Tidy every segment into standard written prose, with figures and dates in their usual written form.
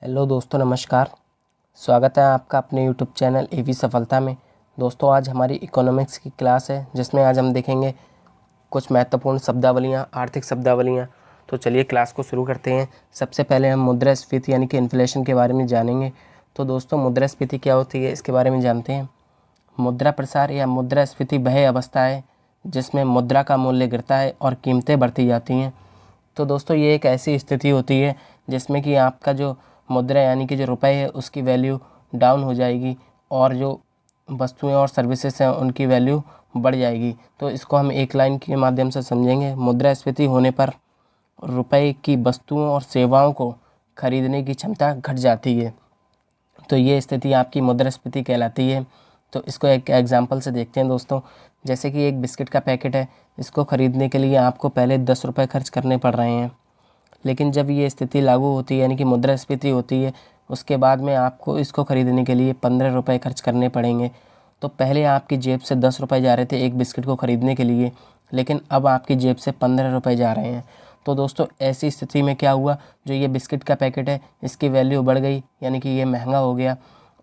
Hello दोस्तों, नमस्कार। स्वागत है आपका अपने यूट्यूब चैनल एवी सफलता में। दोस्तों, आज हमारी इकोनॉमिक्स की क्लास है जिसमें आज हम देखेंगे कुछ महत्वपूर्ण शब्दावलियाँ, आर्थिक शब्दावलियाँ। तो चलिए क्लास को शुरू करते हैं। सबसे पहले हम मुद्रास्फीति यानी कि इन्फ्लेशन के बारे में जानेंगे। तो दोस्तों, मुद्रास्फीति क्या होती है इसके बारे में जानते हैं। मुद्रा प्रसार या मुद्रास्फीति वह अवस्था है जिसमें मुद्रा का मूल्य गिरता है और कीमतें बढ़ती जाती हैं। तो दोस्तों, ये एक ऐसी स्थिति होती है जिसमें कि आपका जो मुद्रा यानी कि जो रुपए है उसकी वैल्यू डाउन हो जाएगी और जो वस्तुएं और सर्विसेज हैं उनकी वैल्यू बढ़ जाएगी। तो इसको हम एक लाइन के माध्यम से समझेंगे। मुद्रास्फीति होने पर रुपए की वस्तुओं और सेवाओं को खरीदने की क्षमता घट जाती है। तो ये स्थिति आपकी मुद्रास्फीति कहलाती है। तो इसको एक एग्जांपल से देखते हैं दोस्तों। जैसे कि एक बिस्किट का पैकेट है, इसको ख़रीदने के लिए आपको पहले 10 रुपये खर्च करने पड़ रहे हैं, लेकिन जब ये स्थिति लागू होती है यानी कि मुद्रास्फीति होती है, उसके बाद में आपको इसको ख़रीदने के लिए 15 रुपये खर्च करने पड़ेंगे। तो पहले आपकी जेब से 10 रुपये जा रहे थे एक बिस्किट को ख़रीदने के लिए, लेकिन अब आपकी जेब से 15 रुपये जा रहे हैं। तो दोस्तों, ऐसी स्थिति में क्या हुआ, जो ये बिस्किट का पैकेट है इसकी वैल्यू बढ़ गई यानी कि ये महंगा हो गया,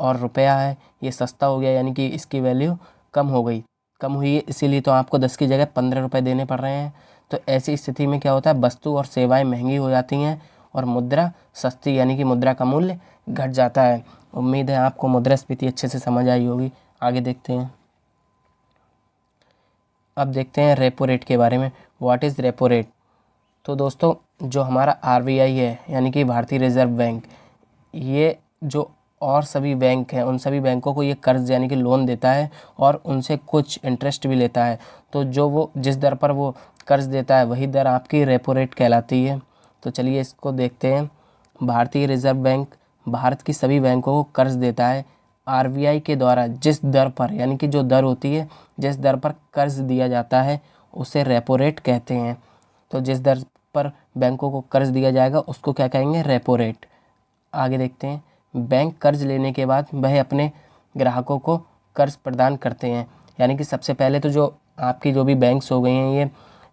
और रुपया है ये सस्ता हो गया यानी कि इसकी वैल्यू कम हो गई, कम हुई है, इसीलिए तो आपको 10 की जगह 15 रुपये देने पड़ रहे हैं। तो ऐसी स्थिति में क्या होता है, वस्तु और सेवाएं महंगी हो जाती हैं और मुद्रा सस्ती यानी कि मुद्रा का मूल्य घट जाता है। उम्मीद है आपको मुद्रास्फीति अच्छे से समझ आई होगी। आगे देखते हैं। अब देखते हैं रेपो रेट के बारे में। What is repo rate. तो दोस्तों, जो हमारा आरबीआई है यानी कि भारतीय रिजर्व बैंक, ये जो और सभी बैंक हैं उन सभी बैंकों को ये कर्ज यानी कि लोन देता है और उनसे कुछ इंटरेस्ट भी लेता है। तो जो वो जिस दर पर वो कर्ज देता है वही दर आपकी रेपो रेट कहलाती है। तो चलिए इसको देखते हैं। भारतीय रिजर्व बैंक भारत की सभी बैंकों को कर्ज देता है। आरबीआई के द्वारा जिस दर पर यानी कि जो दर होती है, जिस दर पर कर्ज दिया जाता है उसे रेपो रेट कहते हैं। तो जिस दर पर बैंकों को कर्ज दिया जाएगा उसको क्या कहेंगे, रेपो रेट। आगे देखते हैं। बैंक कर्ज लेने के बाद वह अपने ग्राहकों को कर्ज प्रदान करते हैं। यानी कि सबसे पहले तो जो आपकी जो भी बैंक्स हो गई हैं, ये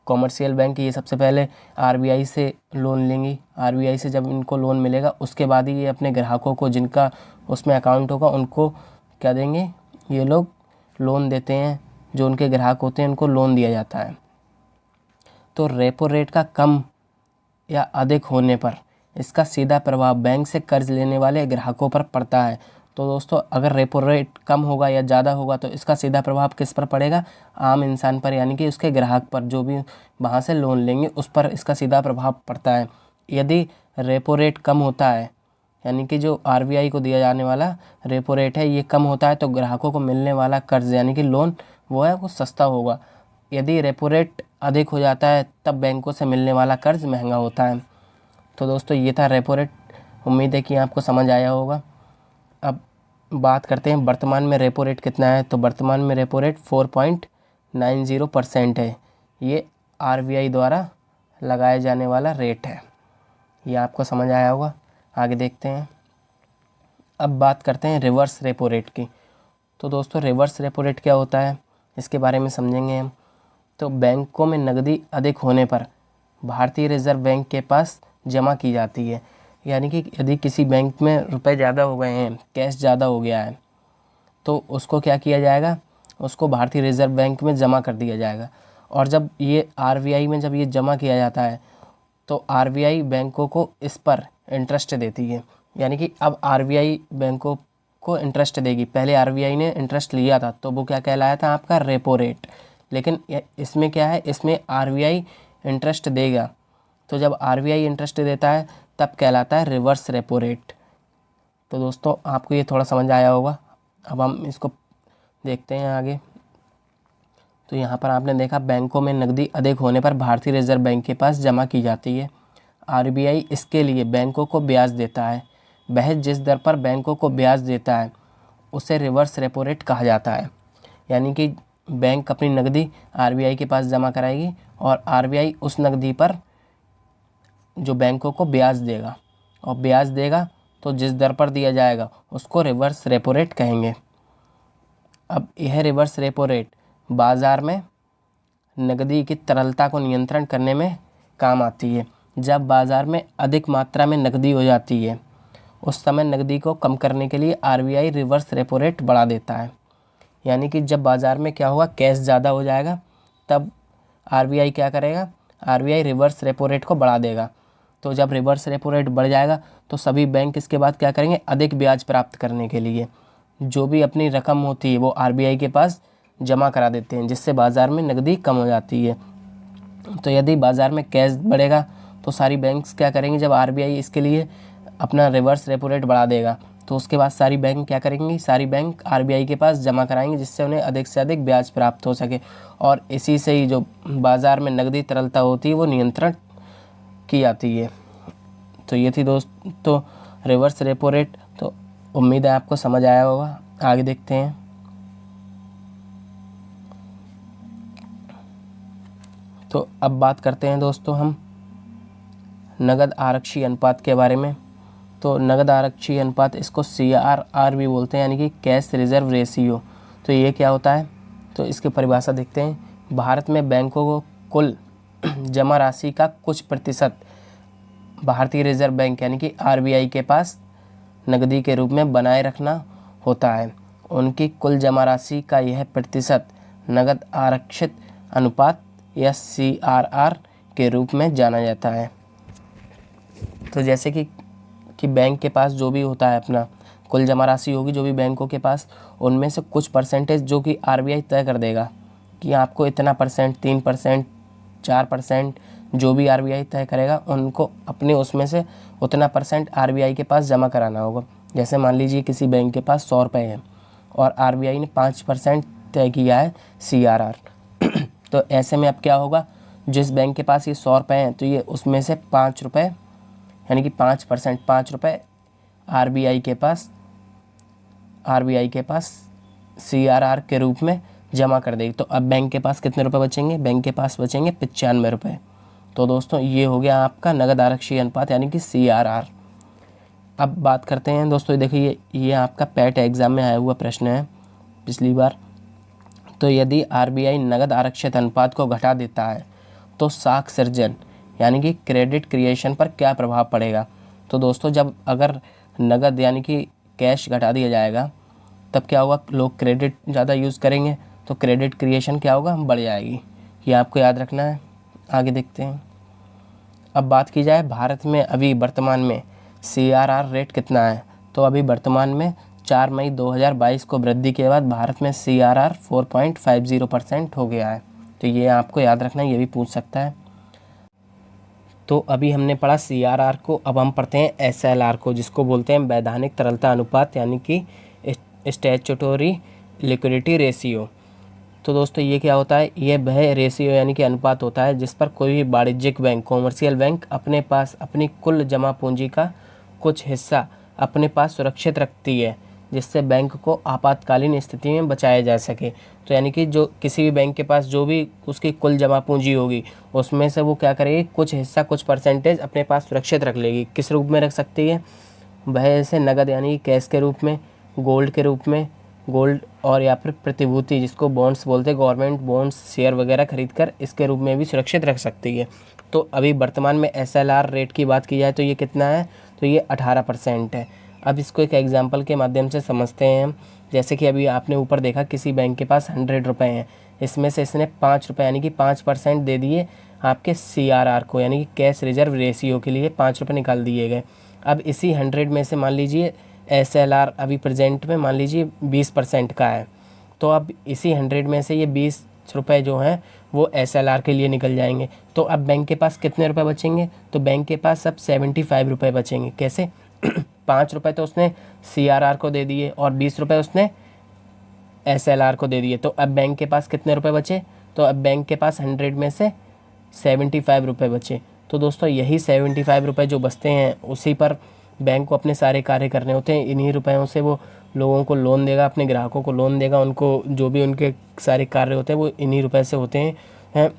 कॉमर्शियल बैंक, ये सबसे पहले आरबीआई से लोन लेंगी। आरबीआई से जब इनको लोन मिलेगा उसके बाद ही ये अपने ग्राहकों को, जिनका उसमें अकाउंट होगा, उनको क्या देंगे, ये लोग लोन देते हैं। जो उनके ग्राहक होते हैं उनको लोन दिया जाता है। तो रेपो रेट का कम या अधिक होने पर इसका सीधा प्रभाव बैंक से कर्ज लेने वाले ग्राहकों पर पड़ता है। तो दोस्तों, अगर रेपो रेट कम होगा या ज़्यादा होगा तो इसका सीधा प्रभाव किस पर पड़ेगा, आम इंसान पर यानी कि उसके ग्राहक पर, जो भी वहाँ से लोन लेंगे उस पर इसका सीधा प्रभाव पड़ता है। यदि रेपो रेट कम होता है यानी कि जो आरबीआई को दिया जाने वाला रेपो रेट है ये कम होता है, तो ग्राहकों को मिलने वाला कर्ज यानी कि लोन वो है वो सस्ता होगा। यदि रेपो रेट अधिक हो जाता है तब बैंकों से मिलने वाला कर्ज महंगा होता है। तो दोस्तों, ये था रेपो रेट। उम्मीद है कि आपको समझ आया होगा। अब बात करते हैं वर्तमान में रेपो रेट कितना है। तो वर्तमान में रेपो रेट 4.90% है। ये आरबीआई द्वारा लगाया जाने वाला रेट है। ये आपको समझ आया होगा। आगे देखते हैं। अब बात करते हैं रिवर्स रेपो रेट की। तो दोस्तों, रिवर्स रेपो रेट क्या होता है इसके बारे में समझेंगे हम। तो बैंकों में नकदी अधिक होने पर भारतीय रिजर्व बैंक के पास जमा की जाती है। यानी कि यदि किसी बैंक में रुपए ज़्यादा हो गए हैं, कैश ज़्यादा हो गया है, तो उसको क्या किया जाएगा, उसको भारतीय रिजर्व बैंक में जमा कर दिया जाएगा। और जब ये आरबीआई में जब ये जमा किया जाता है तो आरबीआई बैंकों को इस पर इंटरेस्ट देती है। यानी कि अब आरबीआई बैंकों को इंटरेस्ट देगी। पहले आरबीआई ने इंटरेस्ट लिया था तो वो क्या कहलाया था, आपका रेपो रेट। लेकिन इसमें क्या है, इसमें आरबीआई इंटरेस्ट देगा। तो जब आरबीआई इंटरेस्ट देता है तब कहलाता है रिवर्स रेपो रेट। तो दोस्तों, आपको ये थोड़ा समझ आया होगा। अब हम इसको देखते हैं आगे। तो यहाँ पर आपने देखा, बैंकों में नकदी अधिक होने पर भारतीय रिजर्व बैंक के पास जमा की जाती है। आरबीआई इसके लिए बैंकों को ब्याज देता है। वह जिस दर पर बैंकों को ब्याज देता है उसे रिवर्स रेपो रेट कहा जाता है। यानी कि बैंक अपनी नकदी आरबीआई के पास जमा कराएगी और आरबीआई उस नकदी पर जो बैंकों को ब्याज देगा, और ब्याज देगा तो जिस दर पर दिया जाएगा उसको रिवर्स रेपो रेट कहेंगे। अब यह रिवर्स रेपो रेट बाज़ार में नकदी की तरलता को नियंत्रण करने में काम आती है। जब बाज़ार में अधिक मात्रा में नकदी हो जाती है उस समय नकदी को कम करने के लिए आरबीआई रिवर्स रेपो रेट बढ़ा देता है। यानी कि जब बाज़ार में क्या होगा, कैश ज़्यादा हो जाएगा, तब आरबीआई क्या करेगा, आरबीआई रिवर्स रेपो रेट को बढ़ा देगा। तो जब रिवर्स रेपो रेट बढ़ जाएगा तो सभी बैंक इसके बाद क्या करेंगे, अधिक ब्याज प्राप्त करने के लिए जो भी अपनी रकम होती है वो आरबीआई के पास जमा करा देते हैं, जिससे बाज़ार में नकदी कम हो जाती है। तो यदि बाज़ार में कैश बढ़ेगा तो सारी बैंक्स क्या करेंगी, जब आरबीआई इसके लिए अपना रिवर्स रेपो रेट बढ़ा देगा तो उसके बाद सारी बैंक क्या करेंगी, सारी बैंक आरबीआई के पास जमा कराएंगे, जिससे उन्हें अधिक से अधिक ब्याज प्राप्त हो सके और इसी से ही जो बाज़ार में नकदी तरलता होती है वो नियंत्रण की जाती है। तो ये थी दोस्तों रिवर्स रेपो रेट। तो उम्मीद है आपको समझ आया होगा। आगे देखते हैं। तो अब बात करते हैं दोस्तों हम नगद आरक्षी अनुपात के बारे में। तो नगद आरक्षी अनुपात, इसको CRR भी बोलते हैं, यानी कि कैश रिजर्व रेशियो। तो ये क्या होता है, तो इसकी परिभाषा देखते हैं। भारत में बैंकों को कुल जमा राशि का कुछ प्रतिशत भारतीय रिजर्व बैंक यानी कि आरबीआई के पास नकदी के रूप में बनाए रखना होता है। उनकी कुल जमा राशि का यह प्रतिशत नगद आरक्षित अनुपात या CRR के रूप में जाना जाता है। तो जैसे कि बैंक के पास जो भी होता है अपना कुल जमा राशि होगी जो भी बैंकों के पास, उनमें से कुछ परसेंटेज जो कि आरबीआई तय कर देगा कि आपको इतना परसेंट, 3%, 4%, जो भी आरबीआई तय करेगा उनको अपने उसमें से उतना परसेंट आरबीआई के पास जमा कराना होगा। जैसे मान लीजिए किसी बैंक के पास 100 रुपये हैं और आरबीआई ने 5% तय किया है CRR तो ऐसे में अब क्या होगा, जिस बैंक के पास ये 100 रुपये हैं तो ये उसमें से 5 रुपये यानी कि 5%, 5 रुपये आरबीआई के पास CRR के रूप में जमा कर देगी। तो अब बैंक के पास कितने रुपए बचेंगे, बैंक के पास बचेंगे 95 रुपये। तो दोस्तों ये हो गया आपका नगद आरक्षी अनुपात यानी कि CRR। अब बात करते हैं दोस्तों, देखिए ये आपका पैट एग्ज़ाम में आया हुआ प्रश्न है पिछली बार। तो यदि आरबीआई नगद आरक्षित अनुपात को घटा देता है तो साख सृजन यानी कि क्रेडिट क्रिएशन पर क्या प्रभाव पड़ेगा। तो दोस्तों जब अगर नगद यानी कि कैश घटा दिया जाएगा तब क्या होगा, लोग क्रेडिट ज़्यादा यूज़ करेंगे तो क्रेडिट क्रिएशन क्या होगा, बढ़ जाएगी। ये आपको याद रखना है। आगे देखते हैं। अब बात की जाए भारत में अभी वर्तमान में CRR रेट कितना है। तो अभी वर्तमान में 4 मई 2022 को वृद्धि के बाद भारत में CRR 4.50% हो गया है। तो ये आपको याद रखना है, ये भी पूछ सकता है। तो अभी हमने पढ़ा CRR को, अब हम पढ़ते हैं SLR को, जिसको बोलते हैं वैधानिक तरलता अनुपात यानी कि स्टैट्यूटरी लिक्विडिटी रेशियो। तो दोस्तों ये क्या होता है, ये वह रेशियो यानी कि अनुपात होता है जिस पर कोई भी वाणिज्यिक बैंक, कॉमर्शियल बैंक अपने पास अपनी कुल जमा पूंजी का कुछ हिस्सा अपने पास सुरक्षित रखती है, जिससे बैंक को आपातकालीन स्थिति में बचाया जा सके। तो यानी कि जो किसी भी बैंक के पास जो भी उसकी कुल जमा पूंजी होगी उसमें से वो क्या करेगी, कुछ हिस्सा, कुछ परसेंटेज अपने पास सुरक्षित रख लेगी। किस रूप में रख सकती है, वह ऐसे नगद यानी कैश के रूप में, गोल्ड के रूप में, गोल्ड और या फिर प्रतिभूति जिसको बॉन्ड्स बोलते हैं, गवर्नमेंट बॉन्ड्स, शेयर वगैरह खरीद कर इसके रूप में भी सुरक्षित रख सकती है। तो अभी वर्तमान में SLR रेट की बात की जाए तो ये कितना है, तो ये 18% है। अब इसको एक एग्जांपल के माध्यम से समझते हैं हम। जैसे कि अभी आपने ऊपर देखा किसी बैंक के पास 100 रुपये हैं, इसमें से इसने 5 रुपये यानी कि 5% दे दिए आपके CRR को, यानी कि कैश रिजर्व रेशियो के लिए 5 रुपये निकाल दिए गए। अब इसी 100 में से मान लीजिए SLR अभी प्रेजेंट में मान लीजिए 20% का है, तो अब इसी 100 में से ये 20 रुपये जो हैं वो SLR के लिए निकल जाएंगे। तो अब बैंक के पास कितने रुपए बचेंगे, तो बैंक के पास अब 75 रुपये बचेंगे। कैसे 5 रुपये तो उसने CRR को दे दिए और 20 रुपये उसने SLR को दे दिए। तो अब बैंक के पास कितने रुपए बचे, तो अब बैंक के पास 100 में से 75 रुपये बचे। तो दोस्तों यही 75 रुपये जो बचते हैं उसी पर बैंक को अपने सारे कार्य करने होते हैं। इन्हीं रुपयों से वो लोगों को लोन देगा, अपने ग्राहकों को लोन देगा, उनको जो भी उनके सारे कार्य होते हैं वो इन्हीं रुपए से होते हैं।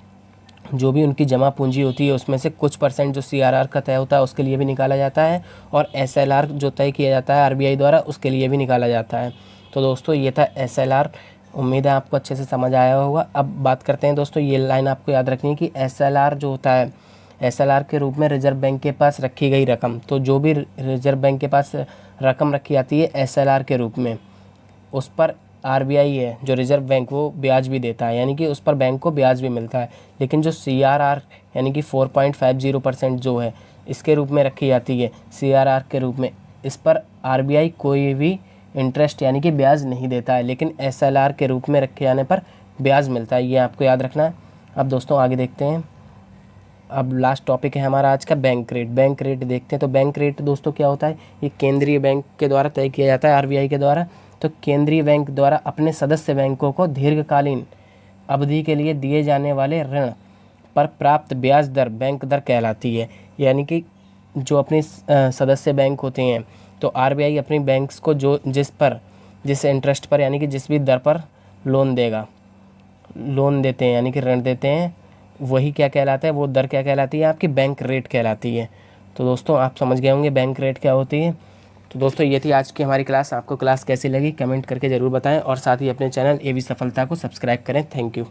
जो भी उनकी जमा पूंजी होती है उसमें से कुछ परसेंट जो CRR का तय होता है उसके लिए भी निकाला जाता है और SLR जो तय किया जाता है आरबीआई द्वारा उसके लिए भी निकाला जाता है। तो दोस्तों ये था SLR। उम्मीद है आपको अच्छे से समझ आया होगा। अब बात करते हैं दोस्तों, ये लाइन आपको याद रखनी है कि SLR जो होता है SLR के रूप में रिजर्व बैंक के पास रखी गई रकम। तो जो भी रिजर्व बैंक के पास रकम रखी जाती है SLR के रूप में, उस पर RBI है जो रिजर्व बैंक, वो ब्याज भी देता है, यानी कि उस पर बैंक को ब्याज भी मिलता है। लेकिन जो CRR यानी कि 4.50% जो है इसके रूप में रखी जाती है, CRR के रूप में, इस पर RBI कोई भी इंटरेस्ट यानी कि ब्याज नहीं देता है, लेकिन SLR के रूप में रखे जाने पर ब्याज मिलता है। ये आपको याद रखना है। अब दोस्तों आगे देखते हैं। अब लास्ट टॉपिक है हमारा आज का बैंक रेट। बैंक रेट देखते हैं। तो बैंक रेट दोस्तों क्या होता है, ये केंद्रीय बैंक के द्वारा तय किया जाता है, RBI के द्वारा। तो केंद्रीय बैंक द्वारा अपने सदस्य बैंकों को दीर्घकालीन अवधि के लिए दिए जाने वाले ऋण पर प्राप्त ब्याज दर बैंक दर कहलाती है। यानी कि जो अपने सदस्य बैंक होते हैं, तो RBI अपनी बैंक्स को जो जिस इंटरेस्ट पर यानी कि जिस भी दर पर लोन देते हैं यानी कि ऋण देते हैं, वही क्या कहलाता है, वो दर क्या कहलाती है, आपकी बैंक रेट कहलाती है। तो दोस्तों आप समझ गए होंगे बैंक रेट क्या होती है। तो दोस्तों ये थी आज की हमारी क्लास। आपको क्लास कैसी लगी कमेंट करके ज़रूर बताएं, और साथ ही अपने चैनल AV सफलता को सब्सक्राइब करें। Thank you.